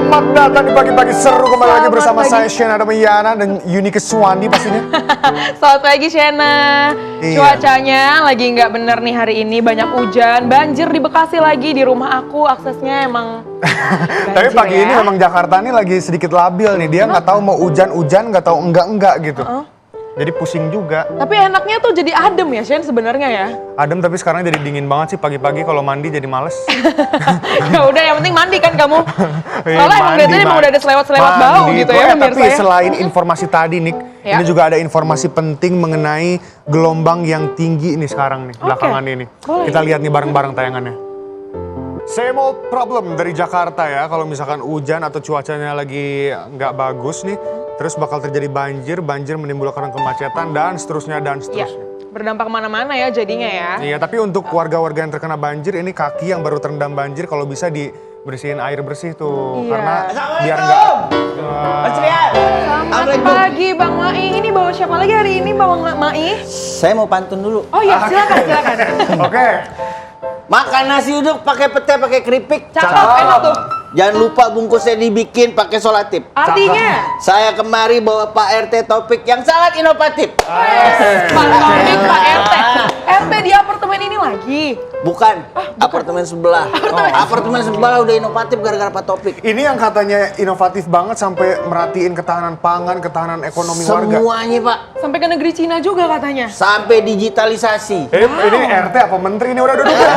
Selamat datang di pagi-pagi seru kembali lagi Selamat bersama pagi. saya Shena Damayana dan Yuni Keswandi pastinya. Selamat pagi Shena. Iya. Cuacanya lagi nggak bener nih hari ini, banyak hujan, banjir di Bekasi lagi, di rumah aku aksesnya emang Tapi banjir pagi ya. ini memang Jakarta nih lagi sedikit labil nih, dia nggak tahu mau hujan-hujan, nggak tahu enggak gitu. Jadi pusing juga. Tapi enaknya tuh jadi adem ya Shen sebenarnya ya. Adem tapi sekarang jadi dingin banget sih pagi-pagi kalau mandi jadi males. Ya udah yang penting mandi kan kamu. Iya, Soalnya emang kelihatannya emang udah ada selewat-selewat bau mandi. gitu ya pemirsa Tapi ya. selain informasi tadi Nick, Ya. ini juga ada informasi penting mengenai gelombang yang tinggi ini sekarang nih, belakangan ini. Boleh. Kita lihat nih bareng-bareng tayangannya. Same old problem dari Jakarta ya, kalau misalkan hujan atau cuacanya lagi nggak bagus nih, terus bakal terjadi banjir menimbulkan kemacetan dan seterusnya dan Iya. seterusnya. Berdampak kemana-mana ya jadinya ya. Iya, tapi untuk warga-warga yang terkena banjir, ini kaki yang baru terendam banjir kalau bisa dibersihin air bersih tuh. Iya. Karena biar nggak... Mas Rian. Selamat pagi Bang Mai. Ini bawa siapa lagi hari ini Bang Mai? Saya mau pantun dulu. Oh iya silakan. Oke. Makan nasi uduk pakai pete, pakai keripik. Cakep, enak tuh. Jangan lupa bungkusnya dibikin pakai solatip. Artinya? Saya kemari bawa Pak RT topik yang sangat inovatif. Pak Topik, Pak RT. RT di apartemen ini lagi. Bukan, apartemen sebelah. Apartemen sebelah udah inovatif gara-gara Pak Topik. Ini yang katanya inovatif banget sampai merhatiin ketahanan pangan, ketahanan ekonomi warga. Semuanya Pak, Sampai ke negeri Cina juga katanya. sampai digitalisasi. Ini RT apa menteri ini udah duduk ya.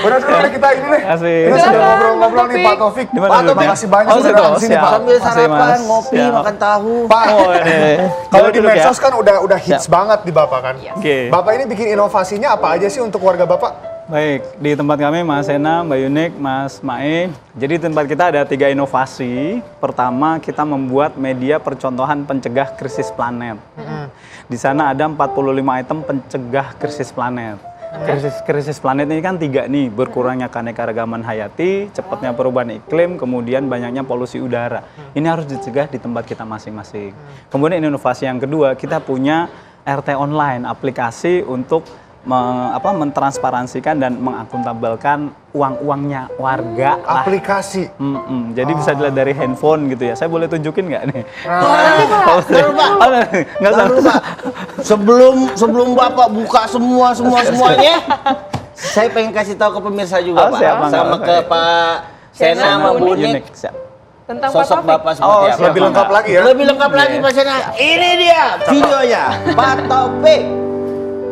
Udah duduk deh kita ini deh. Asik. Kita sudah Silakan, ngobrol-ngobrol Bang nih Taufik. Pak Taufik. Di mana Pak duduknya? Taufik. Makasih banyak Oh, sudah situ. datang sini Siap. Pak. Sambil Makasih, sarapan, Mas. ngopi, Siap. makan tahu. Pak, Oh, ini. kalau di Duduk ya. medsos kan udah hits banget di Bapak kan. Oke. Bapak ini bikin inovasinya apa aja sih untuk warga Bapak? Baik, di tempat kami Mas Sena, Mbak Yunik, Mas Mae. Jadi di tempat kita ada 3 inovasi. Pertama, kita membuat media percontohan pencegah krisis planet. Di sana ada 45 item pencegah krisis planet. Krisis planet ini kan 3 nih, berkurangnya keanekaragaman hayati, cepatnya perubahan iklim, kemudian banyaknya polusi udara. Ini harus dicegah di tempat kita masing-masing. Kemudian inovasi yang kedua, kita punya RT online, aplikasi untuk mentransparansikan dan mengakuntabelkan uang-uangnya warga lah. Aplikasi. Jadi bisa dilihat dari handphone gitu ya. Saya boleh tunjukin nggak nih? Nggak Jangan usah. lupa, sebelum Bapak buka semuanya, saya pengen kasih tahu ke pemirsa juga Oh, Pak, siap, Bang. sama Oke. ke Pak Sena sama Bu Nik, Unik. Siap. Tentang Pak sosok Taufik. Bapak seperti apa. Lebih lengkap lagi ya. Lebih lengkap lagi Pak Sena. Ini dia videonya, Pak Taufik.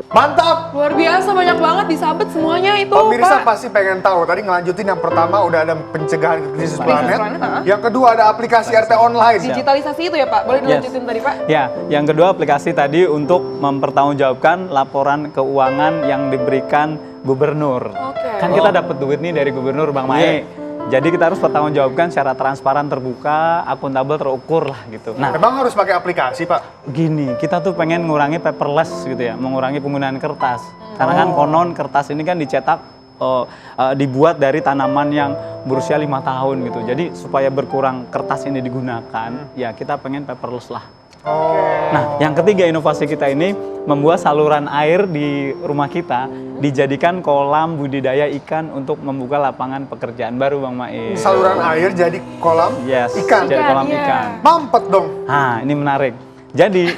Mantap. Luar biasa, banyak banget disabet semuanya itu Pemirsa Pak. pasti pengen tahu. Tadi ngelanjutin yang pertama udah ada pencegahan krisis planet. planet, Yang kedua ada aplikasi RT online. Digitalisasi itu ya Pak, boleh dilanjutin tadi Pak? Ya, yang kedua aplikasi tadi untuk mempertanggungjawabkan laporan keuangan yang diberikan gubernur. Oke. Kan kita dapat duit nih dari gubernur Bang Mae. Jadi kita harus pertanggungjawabkan secara transparan, terbuka, akuntabel, terukur lah gitu. Nah, Emang harus pakai aplikasi Pak? gini, kita tuh pengen ngurangi paperless gitu ya, mengurangi penggunaan kertas. Karena kan konon kertas ini kan dicetak, dibuat dari tanaman yang berusia 5 tahun gitu. Jadi supaya berkurang kertas ini digunakan, ya kita pengen paperless lah. Nah, yang ketiga inovasi kita ini membuat saluran air di rumah kita dijadikan kolam budidaya ikan untuk membuka lapangan pekerjaan baru Bang Mae. Saluran air jadi kolam Yes, ikan. jadi kolam Iya. ikan. Mampet dong. Nah, ini menarik. Jadi,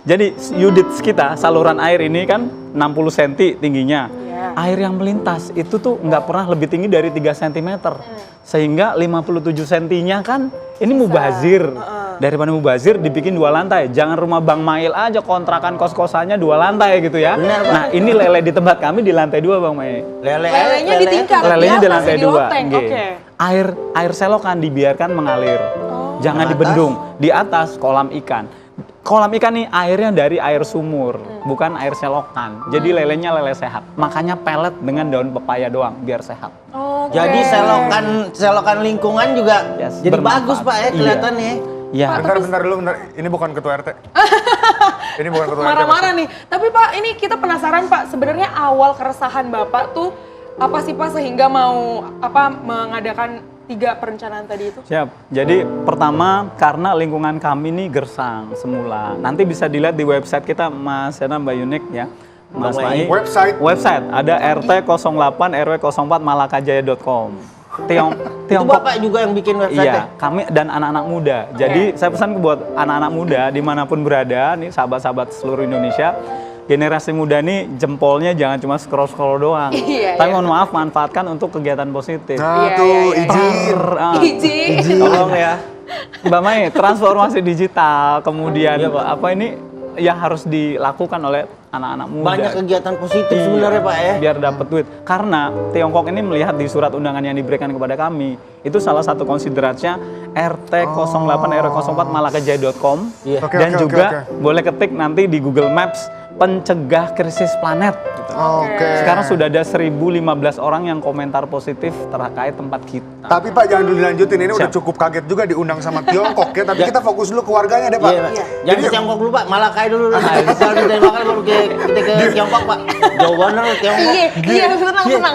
jadi unit kita saluran air ini kan 60 cm tingginya. Iya. Air yang melintas itu tuh nggak pernah lebih tinggi dari 3 cm. Sehingga 57 cm-nya kan ini mubazir. Daripada mubazir dibikin 2 lantai. Jangan rumah Bang Mail aja kontrakan kos-kosannya 2 lantai gitu ya. Benar, Pak. Nah, ini lele di tempat kami di lantai 2 Bang Mail. Lelenya di tingkat, Lelenya di masih lantai di 2. loteng, oke. Air selokan dibiarkan mengalir. Jangan Di dibendung. Di atas kolam ikan. Kolam ikan nih airnya dari air sumur, bukan air selokan. Jadi lelenya lele sehat. Makanya pelet dengan daun pepaya doang biar sehat. Oke. Jadi selokan lingkungan juga Yes, jadi bermanfaat. bagus Pak ya Iya. kelihatannya. Ya. Bentar dulu, bentar. Ini bukan ketua RT. Ini bukan ketua RT. Marah-marah nih. Tapi Pak, ini kita penasaran Pak, sebenarnya awal keresahan Bapak tuh apa sih Pak sehingga mau mengadakan 3 perencanaan tadi itu? Siap. Jadi pertama karena lingkungan kami nih gersang semula. Nanti bisa dilihat di website kita Mas Sena Mbak Yunik ya. Mas Mbak Mai. Mai. Website. Website ada rt08rw04malakajaya.com. Itu Tiongkok. Bapak juga yang bikin website Iya, kami dan anak-anak muda. Jadi saya pesan buat anak-anak muda dimanapun berada, nih sahabat-sahabat seluruh Indonesia, generasi muda nih jempolnya jangan cuma scroll-scroll doang. Iya, Tapi iya. mohon maaf manfaatkan untuk kegiatan positif. Nah Iya, tuh, iya, iya. izin. Izin. Tolong ya. Mbak Mai, transformasi digital, kemudian Iya, Pak. apa ini yang harus dilakukan oleh anak-anak muda. banyak kegiatan positif sebenarnya Pak ya. Biar dapat duit. Karena Tiongkok ini melihat di surat undangan yang diberikan kepada kami, itu salah satu konsiderasinya RT08 RW04 malakajaya.com Iya. Oke, dan oke, juga oke, oke. boleh ketik nanti di Google Maps pencegah krisis planet. Gitu. Oke. Sekarang sudah ada 1015 orang yang komentar positif terkait tempat kita. Tapi Pak jangan dulu dilanjutin, ini udah Siap. cukup kaget juga diundang sama Tiongkok ya. Tapi kita fokus dulu ke warganya deh Pak. Iya, Pak. Iya. Jangan ke Tiongkok dulu Pak, Malakai dulu. Kalau kita makan baru kita ke Tiongkok Pak. Jauh banget loh Tiongkok. Iya,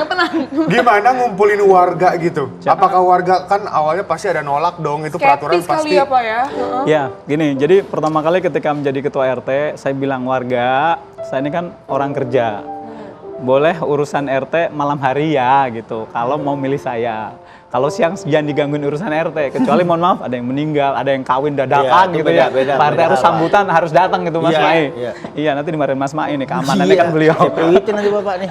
tenang. Gimana ngumpulin warga gitu? Apakah warga kan awalnya pasti ada nolak dong, itu peraturan Skeptis pasti. kali ya Pak ya. Heeh. Ya, gini. Jadi pertama kali ketika menjadi ketua RT, saya bilang warga, saya ini kan orang kerja. Boleh urusan RT malam hari ya gitu. Kalau mau milih saya. Kalau siang jangan digangguin urusan RT. Kecuali mohon maaf ada yang meninggal, ada yang kawin dadakan Iya, itu gitu beda, ya. beda, Pak RT beda, harus Pak. sambutan, harus datang gitu Mas Iya, Mai. iya. Iya, nanti dimarahin Mas Mai nih, keamanannya kan beliau. CPWT nanti Bapak nih.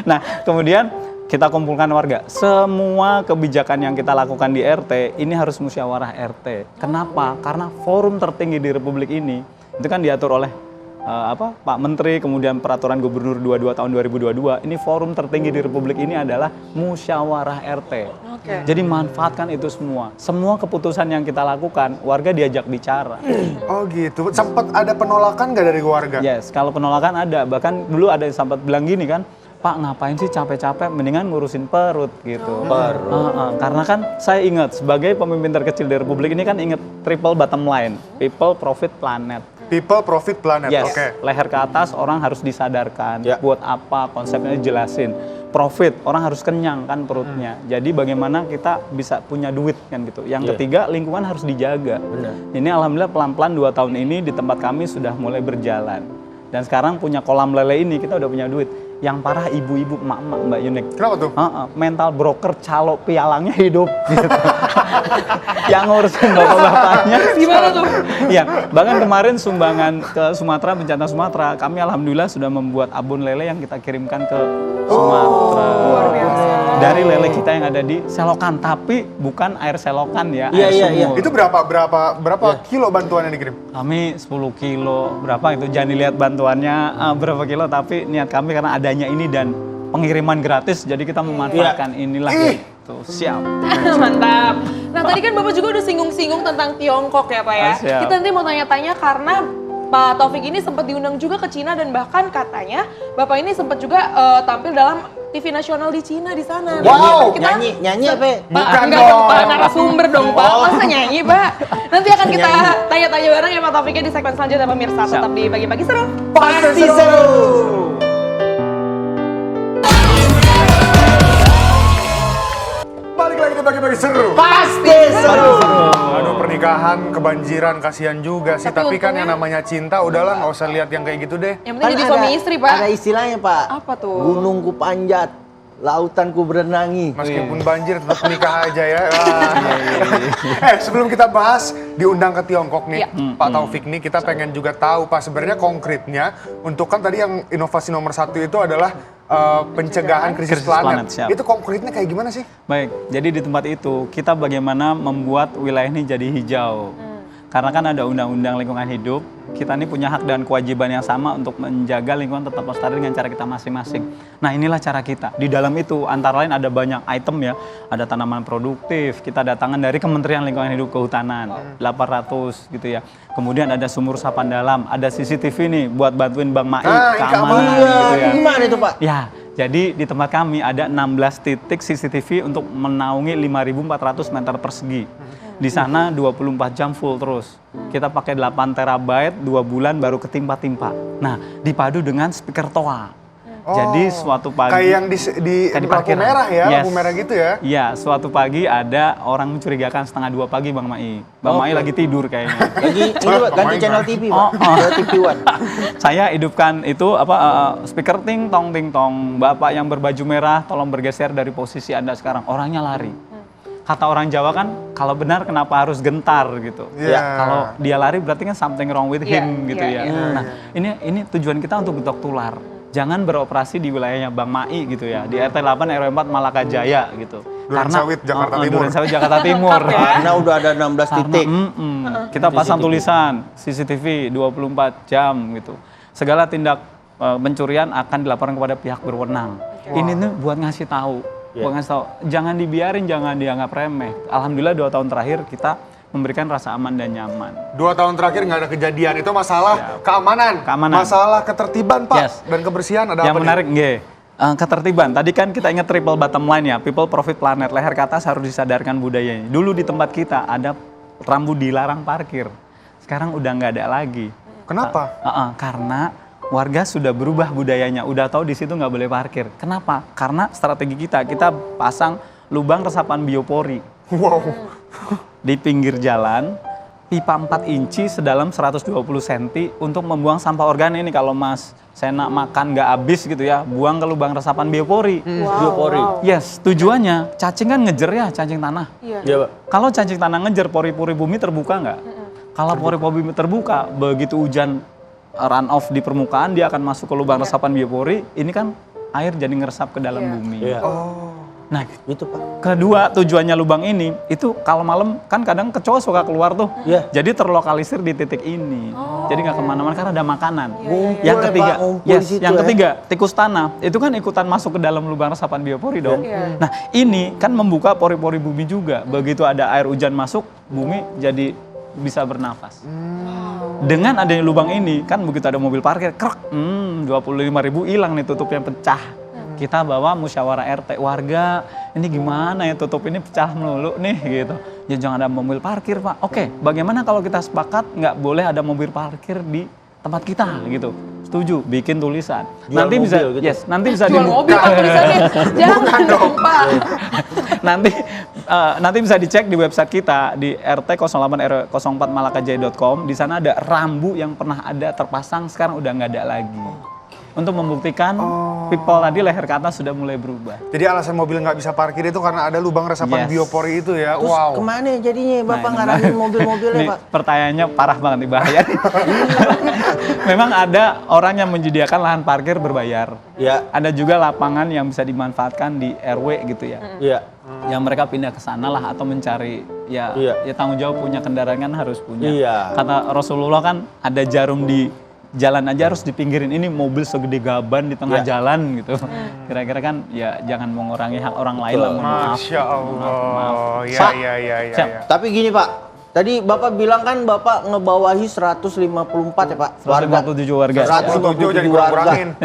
Nah, kemudian kita kumpulkan warga. Semua kebijakan yang kita lakukan di RT ini harus musyawarah RT. Kenapa? Karena forum tertinggi di Republik ini itu kan diatur oleh Pak Menteri, kemudian Peraturan Gubernur 22 tahun 2022. Ini forum tertinggi di Republik ini adalah musyawarah RT. Oke. Jadi manfaatkan itu semua. Semua keputusan yang kita lakukan, warga diajak bicara. Oh gitu. Sempat ada penolakan nggak dari warga? Yes, kalau penolakan ada. Bahkan dulu ada yang sempat bilang gini kan, Pak ngapain sih capek-capek, mendingan ngurusin perut gitu. Karena kan saya ingat sebagai pemimpin terkecil di Republik ini kan ingat triple bottom line, people, profit, planet. People, profit, planet. Yes, Oke. leher ke atas orang harus disadarkan, Ya. buat apa konsepnya dijelasin. Profit, orang harus kenyang kan perutnya. Jadi bagaimana kita bisa punya duit kan gitu. Yang Iya. ketiga, lingkungan harus dijaga. Benar. Ini alhamdulillah pelan-pelan 2 tahun ini di tempat kami sudah mulai berjalan. Dan sekarang punya kolam lele ini kita udah punya duit. Yang parah ibu-ibu, emak-emak, Mbak Yunik. Kenapa tuh? Mental broker calo pialangnya hidup gitu. Yang ngurusin bapak-bapaknya. Gimana tuh? Iya, bahkan kemarin sumbangan ke Sumatera, bencana Sumatera, kami alhamdulillah sudah membuat abon lele yang kita kirimkan ke Sumatera. Luar biasa. Dari lele kita yang ada di selokan, tapi bukan air selokan ya, Iya, air iya, iya. sumur. Itu berapa kilo bantuan yang dikirim? Kami 10 kilo, berapa itu? Jangan dilihat bantuannya berapa kilo, tapi niat kami karena adanya ini dan pengiriman gratis, jadi kita memanfaatkan inilah gitu. Siap. Mantap. Nah tadi kan Bapak juga udah singgung-singgung tentang Tiongkok ya Pak ya. Siap. Kita nanti mau tanya-tanya karena Pak Taufik ini sempat diundang juga ke Cina dan bahkan katanya Bapak ini sempat juga tampil dalam TV nasional di Cina di sana. Wow, Kita- nyanyi apa ya? Pak, Bukan enggak dong dong. Pak, narasumber dong Pak. Oh. Masa nyanyi Pak? Nanti akan kita Nyanyi. tanya-tanya bareng ya Pak Taufiknya di segmen selanjutnya pemirsa. Siap. Tetap di Pagi-Pagi Seru. Pasti seru. Balik lagi di Pagi-Pagi Seru. Pasti seru. Aduh pernikahan kebanjiran kasihan juga sih. Tapi kan untungnya- yang namanya cinta udahlah nggak usah lihat yang kayak gitu deh. Yang penting jadi suami istri Pak. Ada istilahnya Pak. Apa tuh? Gunungku panjat, lautanku berenangi. Meskipun banjir tetap nikah aja ya. Wah. Sebelum kita bahas diundang ke Tiongkok nih, Iya. Pak Taufik nih, kita pengen juga tahu Pak sebenarnya konkretnya untuk kan tadi yang inovasi nomor 1 itu adalah pencegahan krisis Krisis planet, planet. siap. Itu konkretnya kayak gimana sih? Baik, jadi di tempat itu kita bagaimana membuat wilayah ini jadi hijau. Karena kan ada undang-undang lingkungan hidup, kita ini punya hak dan kewajiban yang sama untuk menjaga lingkungan tetap lestari dengan cara kita masing-masing. Nah inilah cara kita. Di dalam itu antara lain ada banyak item ya, ada tanaman produktif, kita datangan dari Kementerian Lingkungan Hidup Kehutanan, 800 gitu ya. Kemudian ada sumur resapan dalam, ada CCTV nih buat bantuin Bang Mai keamanan gitu ya. Gimana itu Pak? Ya, jadi di tempat kami ada 16 titik CCTV untuk menaungi 5.400 meter persegi. Di sana 24 jam full terus. Kita pakai 8 terabyte, 2 bulan baru ketimpa-timpa. Nah, dipadu dengan speaker toa. Jadi suatu pagi Kayak yang di kayak di lampu parkiran. merah ya, Yes. lampu merah gitu ya. Iya, suatu pagi ada orang mencurigakan 1:30 pagi Bang Mai. Bang Mai lagi tidur kayaknya. Lagi ini Pak, ganti channel TV Pak. Oh, oh. Channel TV One. Saya hidupkan itu speaker ting tong. Bapak yang berbaju merah tolong bergeser dari posisi Anda sekarang. Orangnya lari. Kata orang Jawa kan, kalau benar kenapa harus gentar gitu. Iya. Kalau dia lari berarti kan something wrong with him Iya, gitu iya, ya. iya. Nah, ini tujuan kita untuk getok tular. Jangan beroperasi di wilayahnya Bang Mai gitu ya, di RT 8 RW 4 Malaka Jaya gitu. Durensawit, Jakarta Timur. Durensawit, Jakarta Timur. Karena udah ada 16 titik. Kita pasang tulisan CCTV 24 jam gitu. Segala tindak pencurian akan dilaporkan kepada pihak berwenang. Ini tuh buat ngasih tahu, buat ngasih tahu. Jangan dibiarin, jangan dianggap remeh. Alhamdulillah 2 tahun terakhir kita memberikan rasa aman dan nyaman. 2 tahun terakhir nggak ada kejadian, itu masalah keamanan. Keamanan. Masalah ketertiban Pak, Yes. dan kebersihan ada Yang apa menarik, nggih. Ketertiban. Tadi kan kita ingat triple bottom line ya, people, profit, planet. Leher ke atas harus disadarkan budayanya. Dulu di tempat kita ada rambu dilarang parkir. Sekarang udah nggak ada lagi. Kenapa? Karena warga sudah berubah budayanya. Udah tahu di situ nggak boleh parkir. Kenapa? Karena strategi kita pasang lubang resapan biopori. Wow. Di pinggir jalan, pipa 4 inci sedalam 120 cm untuk membuang sampah organik ini. Kalau Mas Sena makan nggak habis gitu ya, buang ke lubang resapan biopori. Biopori. Yes, tujuannya cacing kan ngejer ya, cacing tanah. Iya Pak. Kalau cacing tanah ngejer, pori-pori bumi terbuka nggak? Kalau pori-pori bumi terbuka, begitu hujan run off di permukaan, dia akan masuk ke lubang resapan biopori. Ini kan air jadi ngeresap ke dalam bumi. Iya. Nah, Itu Pak. kedua tujuannya lubang ini itu kalau malam kan kadang kecoa suka keluar tuh. Iya. Jadi terlokalisir di titik ini. Jadi nggak kemana-mana karena ada makanan. Ngumpul Yang ya, ketiga, Pak, ngumpul di situ yang ya. ketiga tikus tanah itu kan ikutan masuk ke dalam lubang resapan biopori dong. Iya. Nah ini kan membuka pori-pori bumi juga. Begitu ada air hujan masuk, bumi jadi bisa bernafas. Dengan adanya lubang ini kan begitu ada mobil parkir, krek, 25.000 hilang nih tutupnya pecah. Kita bawa musyawarah RT warga, ini gimana ya tutup ini pecah melulu nih gitu. Ya jangan ada mobil parkir Pak. Oke, bagaimana kalau kita sepakat nggak boleh ada mobil parkir di tempat kita gitu. Setuju, bikin tulisan. Jual nanti mobil bisa, gitu. yes, nanti bisa Jual mobil Pak tulisannya. Jangan dong Pak. nanti bisa dicek di website kita di rt08rw04malakajaya.com. Di sana ada rambu yang pernah ada terpasang, sekarang udah nggak ada lagi. Untuk membuktikan people tadi leher ke atas sudah mulai berubah. Jadi alasan mobil nggak bisa parkir itu karena ada lubang resapan Yes. biopori itu ya. Terus Wow. kemana jadinya Bapak Nah, ngarahin mobil-mobilnya Nih, Pak? pertanyaannya parah banget nih, bahaya. Memang ada orang yang menyediakan lahan parkir berbayar. Ya. Ada juga lapangan yang bisa dimanfaatkan di RW gitu ya. Iya. Yang mereka pindah ke sana lah atau mencari ya tanggung jawab punya kendaraan kan harus punya. Iya. Kata Rasulullah kan ada jarum di jalan aja harus dipinggirin, ini mobil segede gaban di tengah jalan gitu. Kira-kira kan ya jangan mengurangi hak orang lain lah. Mohon maaf. Masya Allah. Maaf. Ya, Pak. ya, ya, ya, Siap. ya. Tapi gini Pak, tadi Bapak bilang kan Bapak ngebawahi 154 ya Pak? 157 warga. 157 jadi 157 warga. kurang-kurangin.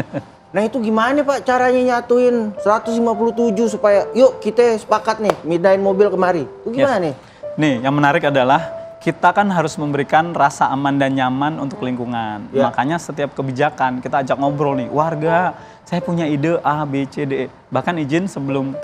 Nah itu gimana Pak caranya nyatuin 157 supaya yuk kita sepakat nih mindahin mobil kemari. Itu gimana nih? Nih, yang menarik adalah kita kan harus memberikan rasa aman dan nyaman untuk lingkungan. Ya. Makanya setiap kebijakan kita ajak ngobrol nih, warga, saya punya ide A, B, C, D, E. Bahkan izin sebelum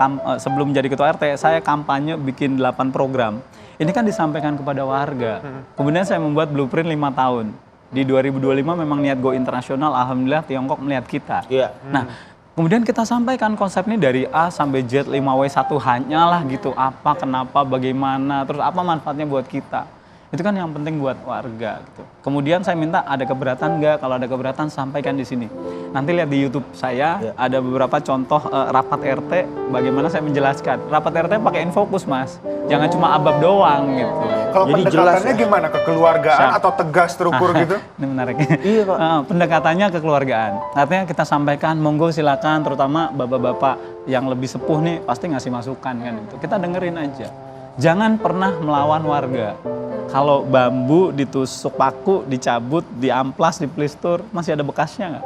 jadi ketua RT, saya kampanye bikin 8 program. Ini kan disampaikan kepada warga. Kemudian saya membuat blueprint 5 tahun. Di 2025 memang niat go internasional, alhamdulillah Tiongkok melihat kita. Iya. Nah, kemudian kita sampaikan konsep ini dari A sampai Z 5W1 hanyalah gitu. Apa, kenapa, bagaimana, terus apa manfaatnya buat kita. Itu kan yang penting buat warga gitu. Kemudian saya minta ada keberatan nggak? Kalau ada keberatan sampaikan di sini. Nanti lihat di YouTube saya ada beberapa contoh rapat RT bagaimana saya menjelaskan. Rapat RT pakai infokus Mas. Jangan cuma abab doang gitu. Kalau Jadi pendekatannya jelas ya? gimana? Kekeluargaan Siap. atau tegas terukur gitu? Ini menarik. Iya, Pak. Pendekatannya kekeluargaan. Artinya kita sampaikan, monggo silakan, terutama bapak-bapak yang lebih sepuh nih pasti ngasih masukan kan. Gitu. Kita dengerin aja. Jangan pernah melawan warga. Kalau bambu ditusuk paku, dicabut, diamplas, diplistur, masih ada bekasnya nggak?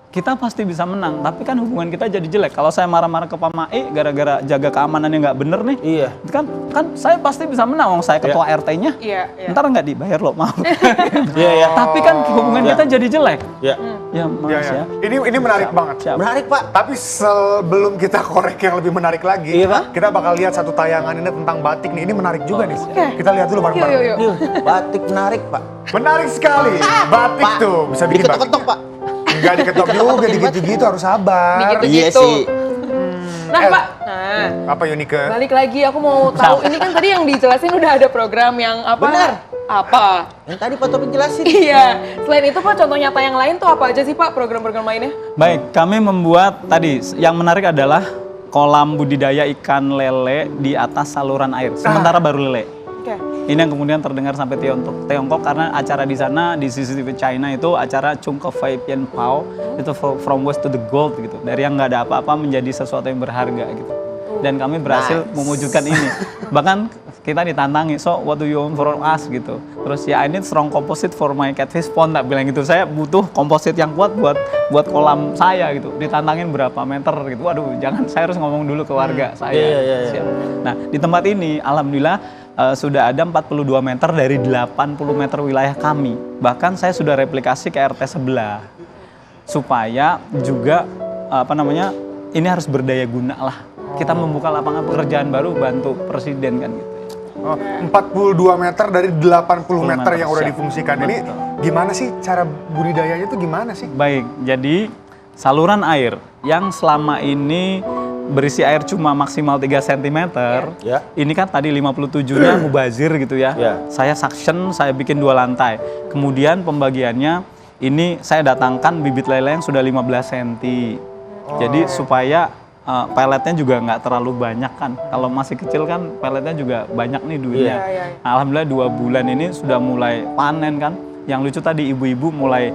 Kita pasti bisa menang, tapi kan hubungan kita jadi jelek. Kalau saya marah-marah ke Pak Mai gara-gara jaga keamanan yang nggak bener nih, Iya. kan saya pasti bisa menang. Wong saya ketua RT-nya, Iya, iya. ntar nggak dibayar loh, maaf. Iya, iya. Tapi kan hubungan kita jadi jelek. Iya. Ya, Mas ya. Ini menarik banget. Siap. Menarik Pak. Tapi sebelum kita korek yang lebih menarik lagi, Iya, Pak. kita bakal lihat satu tayangan ini tentang batik nih. Ini menarik juga nih. Oke. Kita lihat dulu bareng-bareng. Yuk. Yuk, batik menarik Pak. Menarik sekali. Batik Pak, tuh bisa bikin batik. diketok-ketok Pak. Enggak diketok juga, dikit-gitu harus sabar. Dikit. Iya Begitu. sih. Nah, Pak. Nah, Apa Yunike? balik lagi aku mau tahu. Ini kan tadi yang dijelasin udah ada program yang apa? Benar. Apa? Yang tadi Pak Topik jelasin. Iya. Selain itu Pak, contoh nyata yang lain tuh apa aja sih Pak program-program lainnya? Baik, kami membuat tadi yang menarik adalah kolam budidaya ikan lele di atas saluran air. Sementara baru lele. Oke. Ini yang kemudian terdengar sampai Tiongkok karena acara di sana di CCTV China itu acara Chung Ke Fai Pian Pao itu from waste to the gold gitu. Dari yang nggak ada apa-apa menjadi sesuatu yang berharga gitu. Dan kami berhasil mewujudkan ini. Bahkan kita ditantangi, so what do you want for us gitu. Terus ya I need strong composite for my catfish pond, tak bilang gitu. Saya butuh komposit yang kuat buat kolam saya gitu. Ditantangin berapa meter gitu. Waduh, jangan, saya harus ngomong dulu ke warga saya. Iya. Siap. Nah, di tempat ini alhamdulillah sudah ada 42 meter dari 80 meter wilayah kami. Bahkan saya sudah replikasi ke RT sebelah. Supaya juga ini harus berdaya guna lah. Kita membuka lapangan pekerjaan baru bantu presiden kan gitu. Oh, 42 meter dari 80 meter yang udah siap. difungsikan. Ini gimana sih cara budidayanya itu gimana sih? Baik, jadi saluran air yang selama ini berisi air cuma maksimal 3 cm, Ya. ini kan tadi 57-nya mubazir gitu ya. Ya. Saya suction, saya bikin 2 lantai. Kemudian pembagiannya, ini saya datangkan bibit lele yang sudah 15 cm. Jadi supaya peletnya juga nggak terlalu banyak kan. Kalau masih kecil kan peletnya juga banyak nih duitnya. Iya. Nah, alhamdulillah 2 bulan ini sudah mulai panen kan. Yang lucu tadi ibu-ibu mulai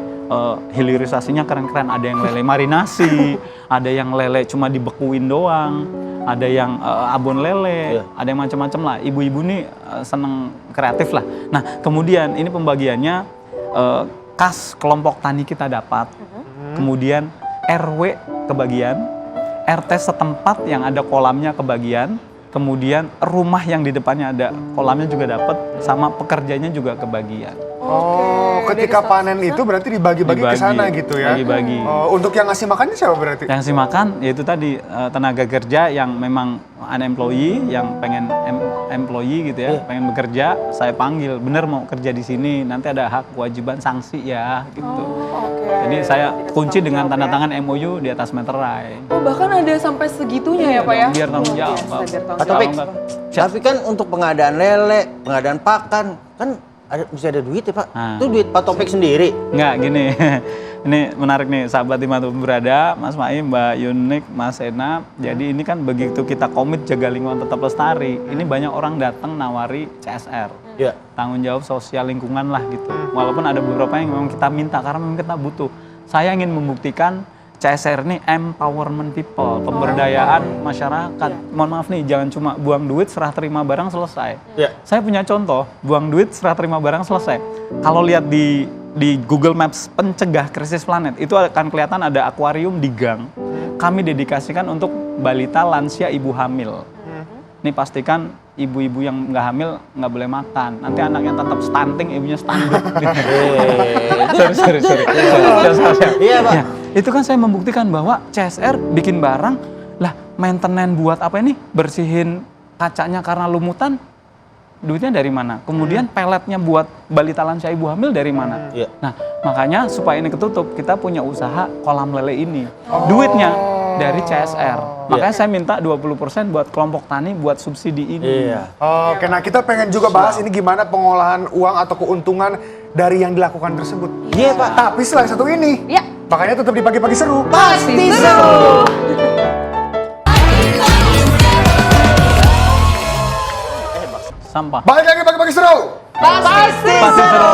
hilirisasinya keren-keren. Ada yang lele marinasi, ada yang lele cuma dibekuin doang, ada yang abon lele, ada yang macam-macam lah. Ibu-ibu nih seneng kreatif lah. Nah kemudian ini pembagiannya kas kelompok tani kita dapat, kemudian RW kebagian, RT setempat yang ada kolamnya kebagian, kemudian rumah yang di depannya ada kolamnya juga dapat, sama pekerjanya juga kebagian. Oh, ketika Dari panen itu berarti dibagi-bagi ke sana gitu ya? Bagi-bagi. Oh, untuk yang ngasih makannya siapa berarti? Yang ngasih makan yaitu tadi tenaga kerja yang memang unemployee, yang pengen employee gitu ya, pengen bekerja, saya panggil, bener mau kerja di sini, nanti ada hak kewajiban sanksi ya gitu. Oke. Jadi saya kunci dengan tanda tangan MOU di atas meterai. Oh, bahkan ada sampai segitunya ya Pak ya? Biar tanggung jawab. Biar tanggung Pak jawab. Topik, Kalau tapi kan untuk pengadaan lele, pengadaan pakan, kan mesti ada duit ya Pak. Nah. Itu duit Pak Topik sendiri. Enggak, gini. Ini menarik nih, sahabat dimanapun berada, Mas Maim, Mbak Yunik, Mas Sena. Jadi ini kan begitu kita komit jaga lingkungan tetap lestari, ini banyak orang datang nawari CSR. Ya. Tanggung jawab sosial lingkungan lah gitu. Walaupun ada beberapa yang memang kita minta, karena memang kita butuh. Saya ingin membuktikan CSR ini empowerment people, pemberdayaan masyarakat. Mohon maaf nih, jangan cuma buang duit, serah terima barang, selesai. Ya. Saya punya contoh, buang duit, serah terima barang, selesai. Kalau lihat di Google Maps pencegah krisis planet, itu akan kelihatan ada akuarium di gang. Kami dedikasikan untuk balita lansia ibu hamil. Ini pastikan ibu-ibu yang nggak hamil nggak boleh makan. Nanti anaknya tetap stunting, ibunya standuk. Sorry. Iya, Pak. Ya, itu kan saya membuktikan bahwa CSR bikin barang, lah maintenance buat apa ini? Bersihin kacanya karena lumutan, duitnya dari mana? Kemudian peletnya buat balita lansia ibu hamil dari mana? Iya. Nah, makanya supaya ini ketutup, kita punya usaha kolam lele ini. Duitnya dari CSR. Makanya saya minta 20% buat kelompok tani buat subsidi ini. Iya. Oke, nah kita pengen juga bahas ini gimana pengolahan uang atau keuntungan dari yang dilakukan tersebut. Iya, Pak. Tapi setelah satu ini, Ya. makanya tetap di pagi-pagi seru. Pasti seru. Sampah. Balik lagi pagi-pagi seru. Pasti Pasti seru.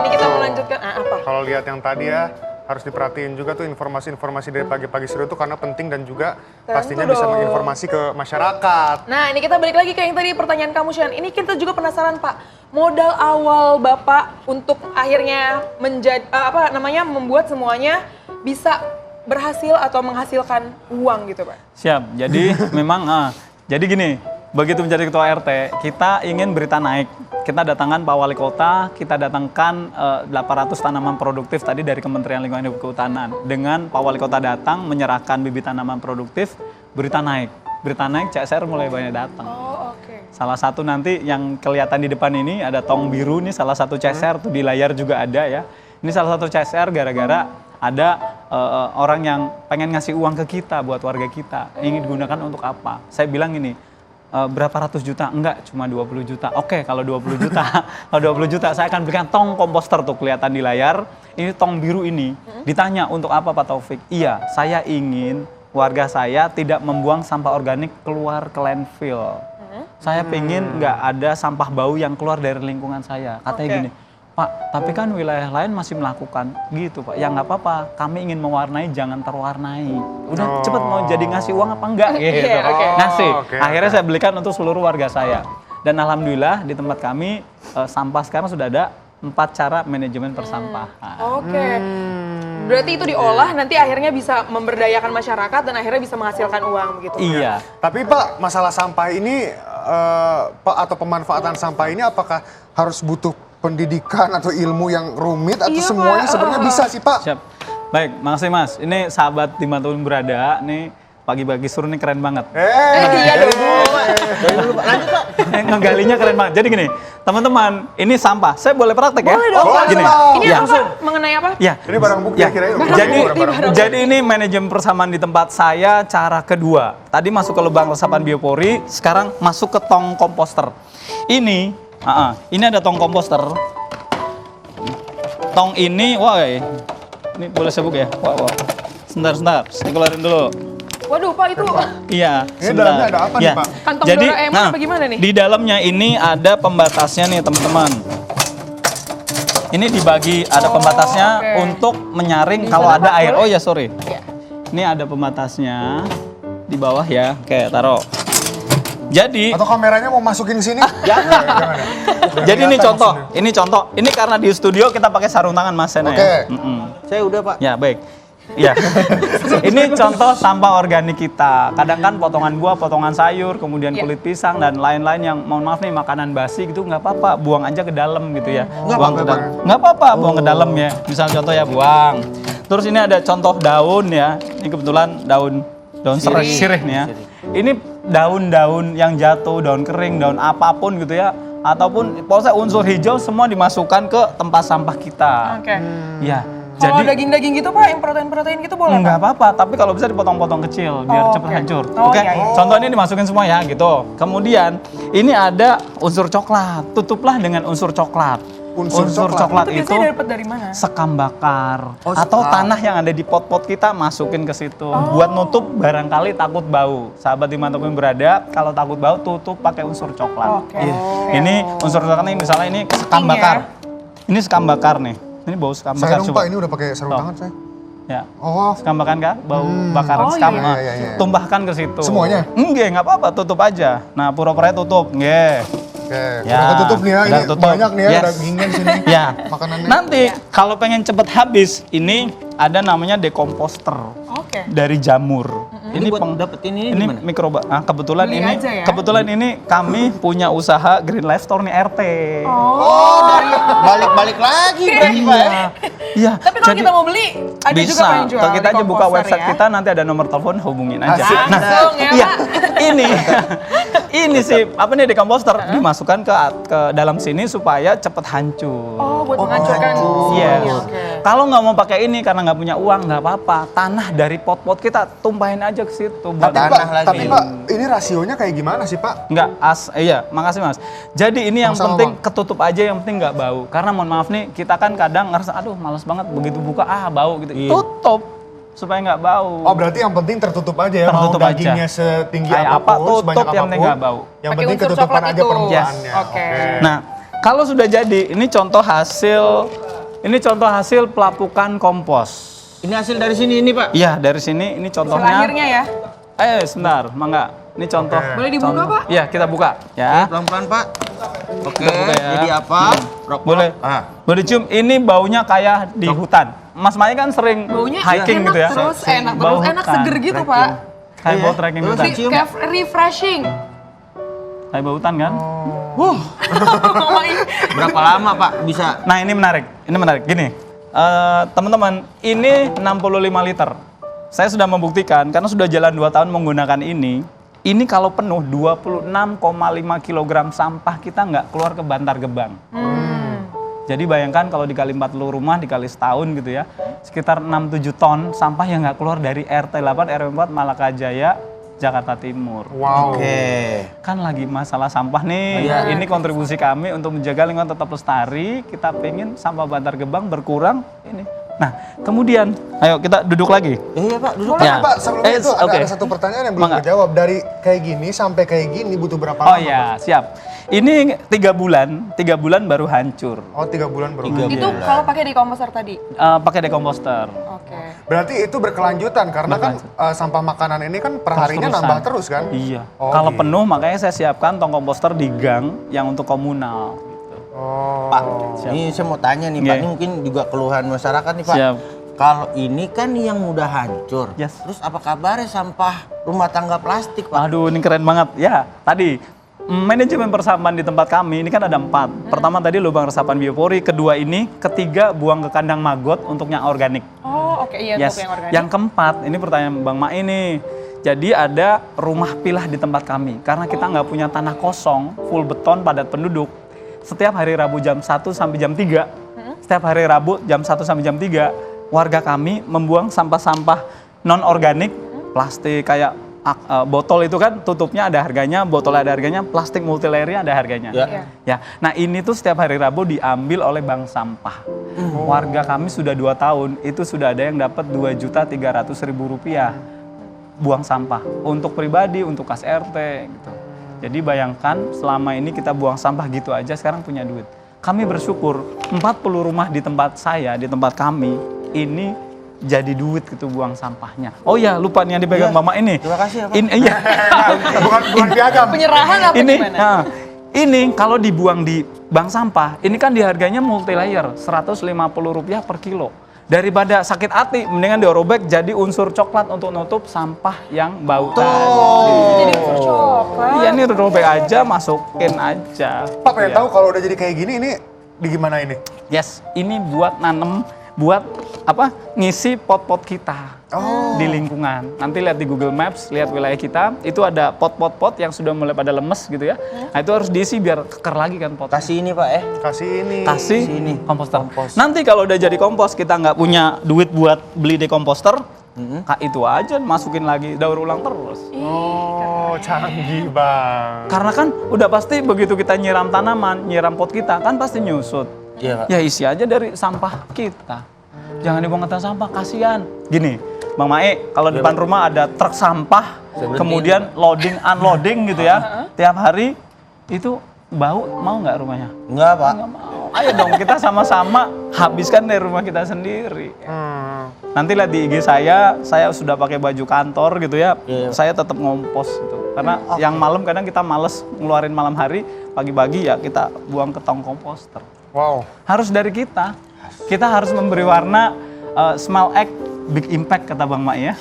Ini kita melanjutkan apa? Kalau lihat yang tadi ya, harus diperhatiin juga tuh informasi-informasi dari pagi-pagi seru itu karena penting dan juga pastinya bisa dong. menginformasi ke masyarakat. Nah, ini kita balik lagi ke yang tadi pertanyaan kamu, Shan. Ini kita juga penasaran, Pak. Modal awal Bapak untuk akhirnya membuat semuanya bisa berhasil atau menghasilkan uang gitu, Pak. Siap. Jadi memang jadi gini, begitu menjadi ketua RT, kita ingin berita naik. Kita datangkan Pak Wali Kota, kita datangkan 800 tanaman produktif tadi dari Kementerian Lingkungan Hidup Kehutanan. Dengan Pak Wali Kota datang menyerahkan bibit tanaman produktif, berita naik. Berita naik, CSR mulai banyak datang. Oh, oke. Salah satu nanti yang kelihatan di depan ini ada tong biru, ini salah satu CSR, tuh di layar juga ada ya. Ini salah satu CSR gara-gara ada orang yang pengen ngasih uang ke kita buat warga kita. Ingin digunakan untuk apa? Saya bilang ini, berapa ratus juta? Enggak, cuma 20 juta. Oke, kalau 20 juta, kalau 20 juta saya akan berikan tong komposter tuh kelihatan di layar. Ini tong biru ini. Ditanya untuk apa Pak Taufik? Iya, saya ingin warga saya tidak membuang sampah organik keluar ke landfill. Saya pengen nggak ada sampah bau yang keluar dari lingkungan saya. Katanya gini, Pak, tapi kan wilayah lain masih melakukan gitu Pak. Ya nggak apa-apa, kami ingin mewarnai, jangan terwarnai. Udah cepet mau jadi ngasih uang apa enggak gitu. Iya, oke. Ngasih. Oke, Akhirnya saya belikan untuk seluruh warga saya. Dan alhamdulillah di tempat kami sampah sekarang sudah ada 4 cara manajemen persampahan. Oke. Berarti itu diolah nanti akhirnya bisa memberdayakan masyarakat dan akhirnya bisa menghasilkan uang begitu. Iya. Tapi Pak, masalah sampah ini Pak atau pemanfaatan sampah ini apakah harus butuh pendidikan atau ilmu yang rumit atau Iya, semuanya Pak. sebenarnya bisa sih Pak? Siap. Baik, makasih Mas. Ini sahabat dimanapun berada, nih pagi-pagi suruh nih keren banget. Iya dong. Dari dulu Pak, lanjut Pak. Ngegalinya keren banget. Jadi gini, teman-teman, ini sampah. Saya boleh praktek ya? Boleh dong. Boleh Gini. dong. Ini Ya. apa Pak? Mengenai apa? Ya. Ini barang bukti Ya. kira-kira. Jadi ini manajemen persamaan di tempat saya cara kedua. Tadi masuk ke lubang resapan biopori, sekarang masuk ke tong komposter. Ini ada tong komposter. Tong ini, wah, ini boleh saya buka ya? Wah. Sebentar, saya keluarin dulu. Waduh Pak itu Iya, Ini dalamnya ada apa nih, Pak? Kantong Doraemon apa gimana nih? Di dalamnya ini ada pembatasnya nih, teman-teman. Ini dibagi, ada pembatasnya oke. untuk menyaring Bisa kalau dapat, ada air. boleh? Oh ya, sorry. Iya. Ini ada pembatasnya di bawah ya. Oke, taruh. Jadi, Atau kameranya mau masukin sini? Jangan. jadi ini contoh. Ini karena di studio kita pakai sarung tangan Mas Sena Oke. ya. Saya udah Pak. Ya, baik. Ya, ini contoh sampah organik kita. Kadang kan potongan buah, potongan sayur, kemudian Ya. kulit pisang dan lain-lain yang mohon maaf nih makanan basi gitu nggak apa-apa, buang aja ke dalam gitu ya. Buang ke dalam. Nggak apa-apa, buang ke dalam ya. Misal contoh ya buang. Terus ini ada contoh daun ya. Ini kebetulan daun sirih nih ya. Ini daun-daun yang jatuh, daun kering, daun apapun gitu ya. Ataupun pokoknya unsur hijau semua dimasukkan ke tempat sampah kita. Oke. Ya. Kalau Jadi daging-daging gitu Pak, yang protein-protein gitu boleh enggak Pak? apa-apa, tapi kalau bisa dipotong-potong kecil biar Oh, cepat oke. hancur. Oh, Oke. iya, iya. Contoh ini dimasukin semua ya gitu. Kemudian ini ada unsur coklat. Tutuplah dengan unsur coklat. Unsur coklat Itu itu biasanya dapat dari mana? sekam bakar Oh, atau sekam. tanah yang ada di pot-pot kita masukin ke situ. Buat nutup barangkali takut bau. Sahabat dimanapun berada, kalau takut bau tutup pakai unsur coklat. Oke. Iya. Oke. Ini unsur coklat ini misalnya ini sekam Penting ya. bakar. Ini sekam bakar nih. Ini bau sekam Saya bakar dong coba. Pak, ini udah pakai sarung Tuh. tangan saya. Ya. Oh, Sekam bakar kah? Bau bakaran Oh, sekam. iya. Nah, Iya, iya. tumbahkan ke situ. Semuanya? Enggak, nggak apa-apa, tutup aja. Nah, pura-pura tutup, nggih. oke. Ya, Udah ketutup nih ya, udah ini ketutup. banyak nih ya, Yes. dagingnya di sini. Ya. Makanannya. Nanti kalau pengen cepet habis, ini ada namanya dekomposter Oke. dari jamur. Ini buat dapetin ini ini gimana? mikroba. Nah, kebetulan Beli ini aja ya? kebetulan ini kami punya usaha Green Life Store nih RT. Oh, dari balik-balik lagi berarti Pak ya. Iya. Tapi kalau kita mau beli, ada bisa. juga Pak yang jual Kalau kita di aja buka komposter website ya? kita, nanti ada nomor telepon, hubungin aja. Asik. Langsung ya iya, Pak. ini sih apa nih di komposter dimasukkan ke dalam sini supaya cepet hancur. Oh, buat menghancurkan. Yes. Oke. Kalau nggak mau pakai ini karena nggak punya uang nggak apa-apa. Tanah dari pot-pot kita tumpahin aja ke situ. Buat Tapi Pak, Tanah lagi. tapi Pak, ini rasionya kayak gimana sih Pak? Nggak iya, makasih Mas. Jadi ini yang Sama-sama, penting Bang. ketutup aja, yang penting nggak bau. Karena mohon maaf nih, kita kan kadang ngerasa aduh males banget begitu buka bau gitu. Tutup supaya nggak bau. Oh berarti yang penting tertutup aja ya, Tertutup mau aja. dagingnya setinggi Kayak apa, apapun, tutup, sebanyak yang penting apapun. nggak bau. Yang Pakai penting unsur ketutupan coklat aja itu. permukaannya. Oke. Nah, kalau sudah jadi, ini contoh hasil pelapukan kompos. Ini hasil dari sini ini Pak. Iya, dari sini ini Hasil contohnya. akhirnya ya. Sebentar, mangga. Ini contoh. Oke. Boleh dibuka, contoh. Pak? Iya, kita buka ya. Pelan-pelan Pak. Oke, Kita buka ya. jadi apa? Rok-rok. Boleh. Ah. Boleh cium. Ini baunya kayak di hutan. Mas Mai kan sering Baunya hiking enak gitu ya. terus, enak Bau terus, enak hutan. seger gitu Pak. Kayak Iya. bau trekking Terus hutan. cium. Kayak refreshing. Tai Bautan kan? Berapa lama Pak bisa? Nah ini menarik. Gini, teman-teman, ini 65 liter. Saya sudah membuktikan karena sudah jalan 2 tahun menggunakan ini. Ini kalau penuh 26,5 kg sampah kita nggak keluar ke Bantar Gebang. Jadi bayangkan kalau dikali 40 rumah, dikali setahun gitu ya, sekitar 6-7 ton sampah yang nggak keluar dari RT 8, RW 4, Malakajaya, Jakarta Timur. Wow. Oke. Kan lagi masalah sampah nih. Iya. Ini kontribusi kami untuk menjaga lingkungan tetap lestari. Kita pengen sampah Bantar Gebang berkurang. Ini. Nah, kemudian, ayo kita duduk lagi. Iya Pak, duduk. Boleh Ya. Pak, sebelumnya itu Oke. ada satu pertanyaan yang belum Mangga. dijawab. Dari kayak gini sampai kayak gini butuh berapa Oh lama? ya, siap. Ini 3 bulan baru hancur. Oh, 3 bulan baru. Itu kalau pakai dekomposer tadi. Pakai dekomposter. Oke. Berarti itu berkelanjutan karena kan sampah makanan ini kan perharinya Terus-terusan. nambah terus kan? Iya. Oh, Kalau gitu. penuh makanya saya siapkan tong komposter di gang yang untuk komunal. Gitu. Oh. Pak, ini saya mau tanya nih Pak, Iya. ini mungkin juga keluhan masyarakat nih Pak. Siap. Kalau ini kan yang udah hancur, Yes. terus apa kabarnya sampah rumah tangga plastik Pak? Aduh, ini keren banget. Ya, tadi manajemen persampahan di tempat kami ini kan ada 4. Pertama tadi lubang resapan biopori, kedua ini, ketiga buang ke kandang maggot untuk yang organik. Oh, oke, iya Yes. untuk yang organik. Yang keempat, ini pertanyaan Bang Ma ini. Jadi ada rumah pilah di tempat kami. Karena kita nggak punya tanah kosong, full beton, padat penduduk. Setiap hari Rabu jam 1 sampai jam 3, setiap hari Rabu jam 1 sampai jam 3, warga kami membuang sampah-sampah non-organik, plastik kayak botol itu kan tutupnya ada harganya, botol ada harganya, plastik multilayernya ada harganya. Ya. Ya, nah ini tuh setiap hari Rabu diambil oleh bank sampah. Warga kami sudah 2 tahun, itu sudah ada yang dapat Rp2.300.000 buang sampah. Untuk pribadi, untuk kas RT gitu. Jadi bayangkan selama ini kita buang sampah gitu aja sekarang punya duit. Kami bersyukur 40 rumah di tempat saya, di tempat kami, ini jadi duit gitu buang sampahnya. Oh ya, lupa nih yang dipegang Iya. Mama ini. Terima kasih ya Pak. Ini iya. bukan piagam. Penyerahan apa ini gimana? nah, ini kalau dibuang di bank sampah, ini kan diharganya multi layer, Rp150 per kilo. Daripada sakit hati, mendingan dirobek jadi unsur coklat untuk nutup sampah yang bau tadi. Jadi unsur coklat. Iya, ini robek aja, masukin aja. Pak pengen Iya. tahu kalau udah jadi kayak gini ini di gimana ini? Yes, ini buat nanem, buat apa? Ngisi pot-pot kita di lingkungan. Nanti lihat di Google Maps, lihat wilayah kita, itu ada pot-pot-pot yang sudah mulai pada lemes gitu ya. Nah, itu harus diisi biar keker lagi kan pot. Kasih ini Pak Kasih ini. Kasih Sini. komposter. Kompos. Nanti kalau udah jadi kompos, kita nggak punya duit buat beli dekomposter, Kak, itu aja masukin lagi, daur ulang terus. Oh, canggih Bang. Karena kan udah pasti begitu kita nyiram tanaman, nyiram pot kita, kan pasti nyusut. Iya Pak. Ya isi aja dari sampah kita. Jangan dibuang ke tempat sampah, kasihan. Gini, Bang Mae, kalau depan rumah ada truk sampah, kemudian loading unloading gitu ya, tiap hari itu bau, mau nggak rumahnya? Enggak Pak. Nggak mau. Ayo dong kita sama-sama habiskan dari rumah kita sendiri. Nanti lihat di IG saya sudah pakai baju kantor gitu ya, Iya. saya tetap ngompos gitu. Karena yang malam kadang kita males ngeluarin malam hari, pagi-pagi ya kita buang ke tong komposter. Wow. Harus dari kita. Kita harus memberi warna small act, big impact kata Bang Mai ya.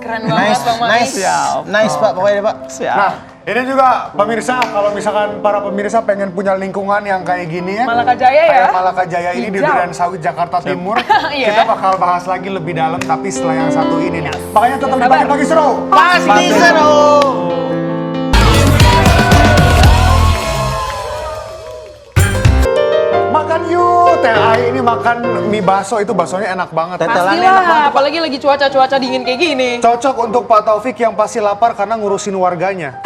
Keren banget Bang Mai. Nice. Siap. Nice Pak pokoknya Pak. Siap. Nah, ini juga pemirsa, kalau misalkan para pemirsa pengen punya lingkungan yang kayak gini ya. Malakajaya ya. Kayak Malakajaya ini di Hijau. Durian Sawit Jakarta Timur. Iya. Kita bakal bahas lagi lebih dalam tapi setelah yang satu ini nih. Makanya tetap di Sabar. Pagi-Pagi Seru. Pasti seru. Makan yuk, Teh Ai ini makan mie bakso, itu baksonya enak banget. Tetelannya enak Pastilah, banget. apalagi lagi cuaca-cuaca dingin kayak gini. Cocok untuk Pak Taufik yang pasti lapar karena ngurusin warganya.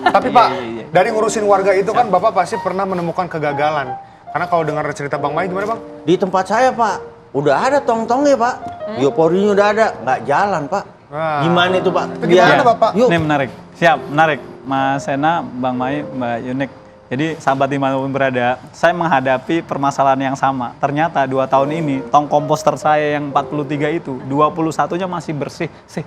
Tapi Pak, dari ngurusin warga itu kan Bapak pasti pernah menemukan kegagalan. Karena kalau dengar cerita Bang Mai gimana Bang? Di tempat saya Pak, udah ada tong-tongnya Pak. Bioporinya udah ada, nggak jalan Pak. Wah. Gimana itu Pak? Itu gimana, Bapak? Yuk. Ini menarik. Siap, menarik. Mas Sena, Bang Mai, Mbak Yunik. Jadi sahabat dimanapun berada, saya menghadapi permasalahan yang sama. Ternyata 2 tahun ini, tong komposter saya yang 43 itu, 21-nya masih bersih. Sih.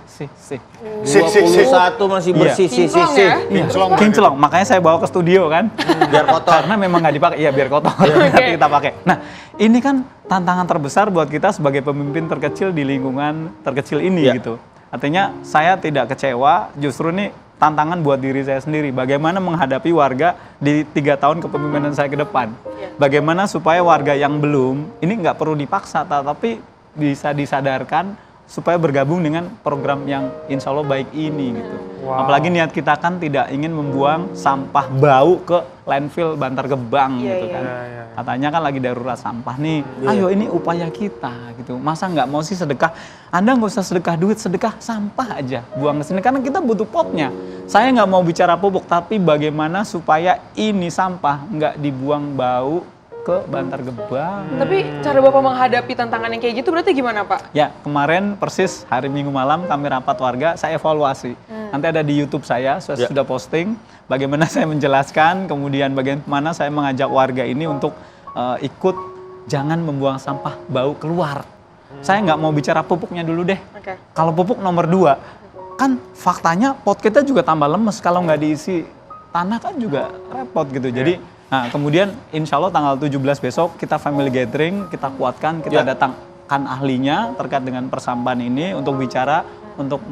21 masih bersih sih. Kinclong ya? Iya, Kinclong. kinclong. Makanya saya bawa ke studio kan. Biar kotor. Karena memang nggak dipakai, iya biar kotor. Nanti kita pakai. Nah, ini kan tantangan terbesar buat kita sebagai pemimpin terkecil di lingkungan terkecil ini Iya. gitu. Artinya saya tidak kecewa, justru nih tantangan buat diri saya sendiri. Bagaimana menghadapi warga di 3 tahun kepemimpinan saya ke depan. Bagaimana supaya warga yang belum, ini nggak perlu dipaksa, tapi bisa disadarkan supaya bergabung dengan program yang insya Allah baik ini gitu. Apalagi niat kita kan tidak ingin membuang sampah bau ke landfill Bantar Gebang gitu kan. Katanya kan lagi darurat sampah nih, ayo ini upaya kita gitu. Masa nggak mau sih sedekah? Anda nggak usah sedekah duit, sedekah sampah aja. Buang ke sini karena kita butuh potnya. Saya nggak mau bicara pupuk, tapi bagaimana supaya ini sampah nggak dibuang bau ke Bantar Gebang. Tapi cara Bapak menghadapi tantangan yang kayak gitu berarti gimana Pak? Ya, kemarin persis hari Minggu malam kami rapat warga, saya evaluasi. Nanti ada di YouTube saya sudah posting bagaimana saya menjelaskan, kemudian bagaimana saya mengajak warga ini untuk ikut jangan membuang sampah bau keluar. Saya nggak mau bicara pupuknya dulu deh. Kalau pupuk nomor 2, kan faktanya pot kita juga tambah lemes kalau nggak diisi tanah kan juga repot gitu. Jadi nah, kemudian insya Allah tanggal 17 besok kita family gathering, kita kuatkan, kita datangkan ahlinya terkait dengan persampahan ini untuk bicara, untuk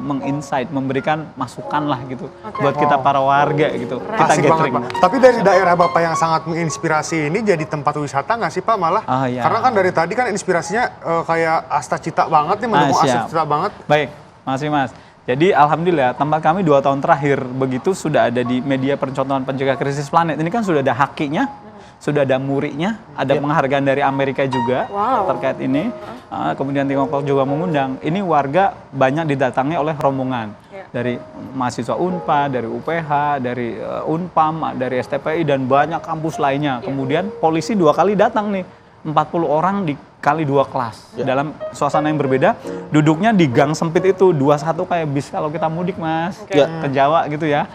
menginsight, memberikan masukan lah gitu buat kita para warga gitu. Kita Asik gathering. banget, Pak. Tapi dari daerah Bapak yang sangat menginspirasi ini jadi tempat wisata nggak sih Pak malah? Iya. Karena kan dari tadi kan inspirasinya kayak Asta Cita banget nih, mendukung Asta Cita banget. Baik, makasih Mas. Jadi alhamdulillah tempat kami 2 tahun terakhir begitu sudah ada di media percontohan pencegah krisis planet. Ini kan sudah ada hakinya, sudah ada murinya, ada penghargaan dari Amerika juga terkait ini. Kemudian Tiongkok juga mengundang. Ini warga banyak didatangi oleh rombongan dari mahasiswa Unpad, dari UPH, dari Unpam, dari STPI dan banyak kampus lainnya. Kemudian polisi 2 kali datang nih, 40 orang dikali 2 kelas dalam suasana yang berbeda, duduknya di gang sempit itu 21 kayak bis kalau kita mudik Mas ke Jawa gitu ya.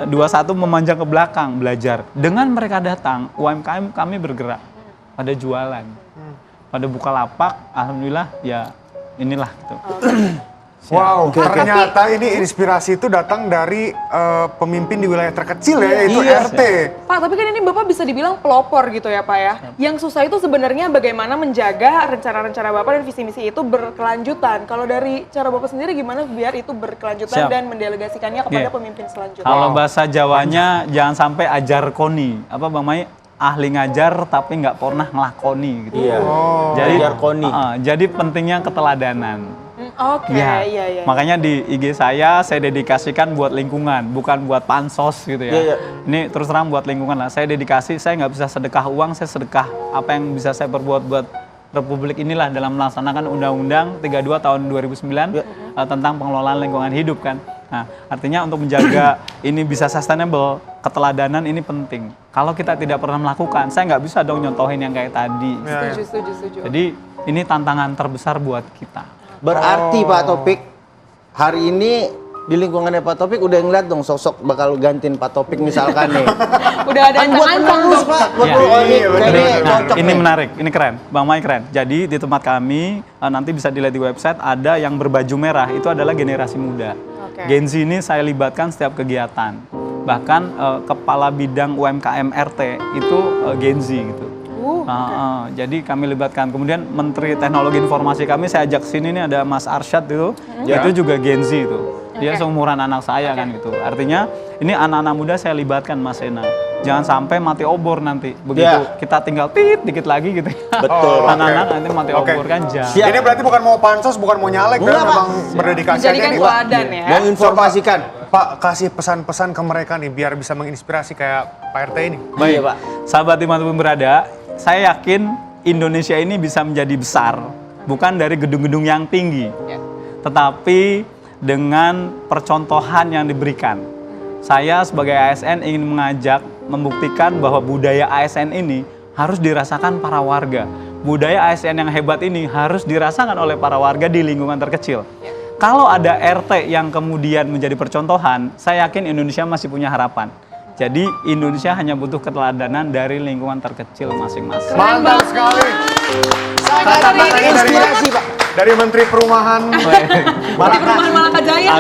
21 memanjang ke belakang belajar. Dengan mereka datang, UMKM kami bergerak pada jualan, pada buka lapak. Alhamdulillah ya inilah gitu. Wow, ternyata ini inspirasi itu datang dari pemimpin di wilayah terkecil ya, yaitu RT. Pak, tapi kan ini Bapak bisa dibilang pelopor gitu ya Pak ya. Yang susah itu sebenarnya bagaimana menjaga rencana-rencana Bapak dan visi misi itu berkelanjutan. Kalau dari cara Bapak sendiri gimana biar itu berkelanjutan dan mendelegasikannya kepada pemimpin selanjutnya? Kalau bahasa Jawanya jangan sampai ajar koni. Apa Bang Mai? Ahli ngajar tapi nggak pernah ngelakoni gitu. Jadi ajar koni. Jadi pentingnya keteladanan. Iya. Makanya di IG saya dedikasikan buat lingkungan, bukan buat pansos gitu ya. Ini terus terang buat lingkungan lah. Saya dedikasi, saya nggak bisa sedekah uang, saya sedekah apa yang bisa saya perbuat buat Republik inilah dalam melaksanakan Undang-Undang 32 tahun 2009 tentang pengelolaan lingkungan hidup kan. Nah, artinya untuk menjaga ini bisa sustainable, keteladanan ini penting. Kalau kita tidak pernah melakukan, saya nggak bisa dong nyontohin yang kayak tadi. Setuju. Jadi ini tantangan terbesar buat kita. Berarti Pak Topik, hari ini di lingkungannya Pak Topik udah ngeliat dong sosok bakal gantiin Pak Topik misalkan nih. Udah ada Kan buat penerus Pak, buat Ini menarik, ini keren, Bang Mai keren. Jadi di tempat kami, nanti bisa dilihat di website, ada yang berbaju merah, itu adalah generasi muda. Gen Z ini saya libatkan setiap kegiatan. Bahkan kepala bidang UMKM RT itu Gen Z gitu. Jadi kami libatkan. Kemudian Menteri Teknologi Informasi kami saya ajak sini nih ada Mas Arsyad itu juga Gen Z itu. Dia seumuran anak saya kan gitu. Artinya ini anak-anak muda saya libatkan Mas Sena. Jangan sampai mati obor nanti. Begitu kita tinggal dikit lagi gitu. Betul. Anak-anak nanti mati obor kan jangan. Ini berarti bukan mau pansos, bukan mau nyalek, dan memang berdedikasi aja Menjadikan nih. teladan ya. Menginformasikan. Pak, kasih pesan-pesan ke mereka nih biar bisa menginspirasi kayak Pak RT ini. Baik Pak. Sahabat dimanapun berada, saya yakin Indonesia ini bisa menjadi besar. Bukan dari gedung-gedung yang tinggi. Tetapi dengan percontohan yang diberikan. Saya sebagai ASN ingin mengajak, membuktikan bahwa budaya ASN ini harus dirasakan para warga. Budaya ASN yang hebat ini harus dirasakan oleh para warga di lingkungan terkecil. Kalau ada RT yang kemudian menjadi percontohan, saya yakin Indonesia masih punya harapan. Jadi Indonesia hanya butuh keteladanan dari lingkungan terkecil masing-masing. Mantap sekali. Inspirasi Pak. Dari Menteri Perumahan Menteri Perumahan Malaka Jaya.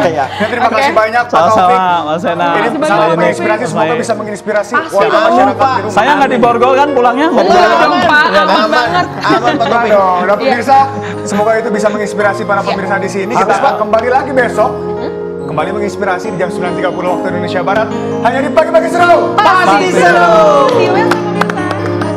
Ya, terima kasih banyak Pak Taufik. Sama-sama, Mas Sena. Ini Makasih banyak, sangat Pak menginspirasi, Taufik. semoga bisa menginspirasi Pasti warga dong, masyarakat Pak. di rumah. Saya nggak diborgol kan pulangnya? Enggak dong Pak, aman banget. Aman Pak Enggak Topik. dong, udah pemirsa, semoga itu bisa menginspirasi para pemirsa di sini. Kita kembali lagi besok. kembali menginspirasi di jam 9.30 waktu Indonesia Barat. Hanya di Pagi-Pagi Seru. Pasti seru. See you besok.